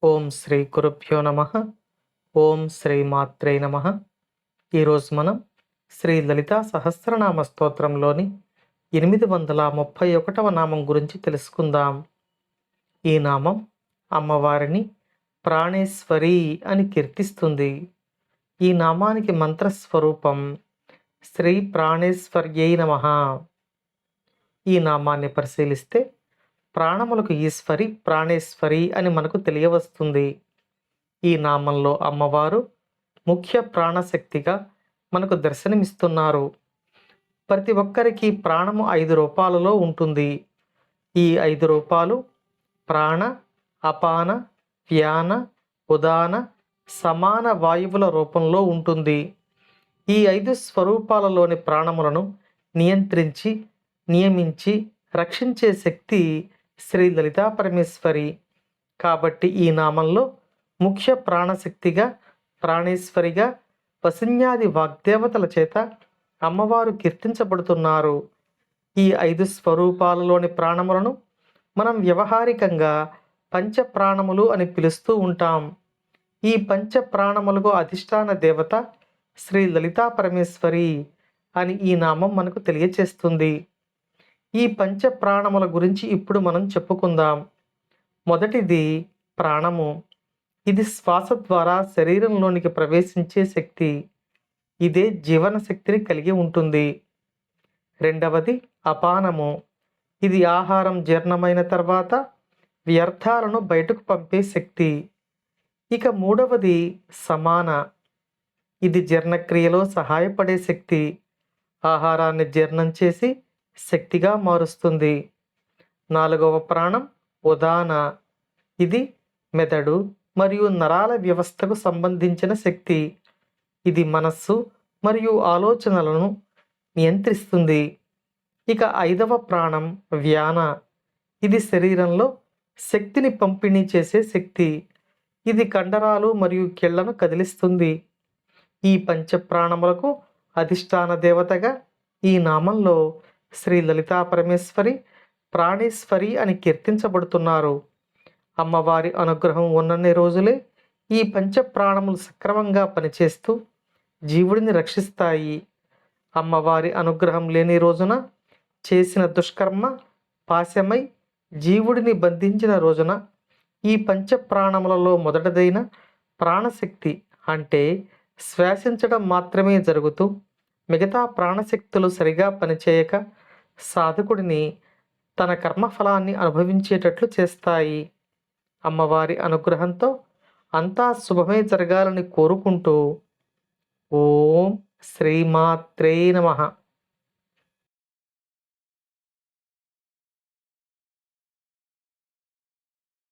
ఓం శ్రీ గురుభ్యో నమ. ఓం శ్రీ మాత్రే నమ. ఈరోజు మనం శ్రీ లలితా సహస్రనామ స్తోత్రంలోని 831వ నామం గురించి తెలుసుకుందాం. ఈ నామం అమ్మవారిని ప్రాణేశ్వరి అని కీర్తిస్తుంది. ఈ నామానికి మంత్రస్వరూపం శ్రీ ప్రాణేశ్వర్యై నమః. ఈ నామాన్ని పరిశీలిస్తే ప్రాణములకు ఈశ్వరి, ప్రాణేశ్వరి అని మనకు తెలియవస్తుంది. ఈ నామంలో అమ్మవారు ముఖ్య ప్రాణశక్తిగా మనకు దర్శనమిస్తున్నారు. ప్రతి ఒక్కరికి ప్రాణము 5 రూపాలలో ఉంటుంది. ఈ 5 రూపాలు ప్రాణ, అపాన, వ్యాన, ఉదాన, సమాన వాయువుల రూపంలో ఉంటుంది. ఈ 5 స్వరూపాలలోని ప్రాణములను నియంత్రించి, నియమించి రక్షించే శక్తి శ్రీ లలితా పరమేశ్వరి. కాబట్టి ఈ నామంలో ముఖ్య ప్రాణశక్తిగా, ప్రాణేశ్వరిగా వసిన్యాది వాగ్దేవతల చేత అమ్మవారు కీర్తించబడుతున్నారు. ఈ 5 స్వరూపాలలోని ప్రాణములను మనం వ్యవహారికంగా పంచప్రాణములు అని పిలుస్తూ ఉంటాం. ఈ పంచప్రాణములకు అధిష్టాన దేవత శ్రీ లలితా పరమేశ్వరి అని ఈ నామం మనకు తెలియచేస్తుంది. ఈ పంచప్రాణముల గురించి ఇప్పుడు మనం చెప్పుకుందాం. మొదటిది ప్రాణము. ఇది శ్వాస ద్వారా శరీరంలోనికి ప్రవేశించే శక్తి. ఇదే జీవన శక్తిని కలిగి ఉంటుంది. రెండవది అపానము. ఇది ఆహారం జీర్ణమైన తర్వాత వ్యర్థాలను బయటకు పంపే శక్తి. ఇక మూడవది సమాన. ఇది జీర్ణక్రియలో సహాయపడే శక్తి. ఆహారాన్ని జీర్ణం చేసి శక్తిగా మారుస్తుంది. నాలుగవ ప్రాణం ఉదాన. ఇది మెదడు మరియు నరాల వ్యవస్థకు సంబంధించిన శక్తి. ఇది మనస్సు మరియు ఆలోచనలను నియంత్రిస్తుంది. ఇక ఐదవ ప్రాణం వ్యాన. ఇది శరీరంలో శక్తిని పంపిణీ చేసే శక్తి. ఇది కండరాలు మరియు కీళ్లను కదిలిస్తుంది. ఈ పంచప్రాణములకు అధిష్టాన దేవతగా ఈ నామంలో శ్రీ లలితా పరమేశ్వరి, ప్రాణేశ్వరి అని కీర్తించబడుతున్నారు. అమ్మవారి అనుగ్రహం ఉన్నన్ని రోజులే ఈ పంచప్రాణములు సక్రమంగా పనిచేస్తూ జీవుడిని రక్షిస్తాయి. అమ్మవారి అనుగ్రహం లేని రోజున చేసిన దుష్కర్మ పాశమై జీవుడిని బంధించిన రోజున ఈ పంచప్రాణములలో మొదటిదైన ప్రాణశక్తి అంటే శ్వాసించడం మాత్రమే జరుగుతూ మిగతా ప్రాణశక్తులు సరిగా పనిచేయక సాధకుడిని తన కర్మఫలాన్ని అనుభవించేటట్లు చేస్తాయి. అమ్మవారి అనుగ్రహంతో అంతా శుభమే జరగాలని కోరుకుంటూ ఓం శ్రీమాత్రే నమః.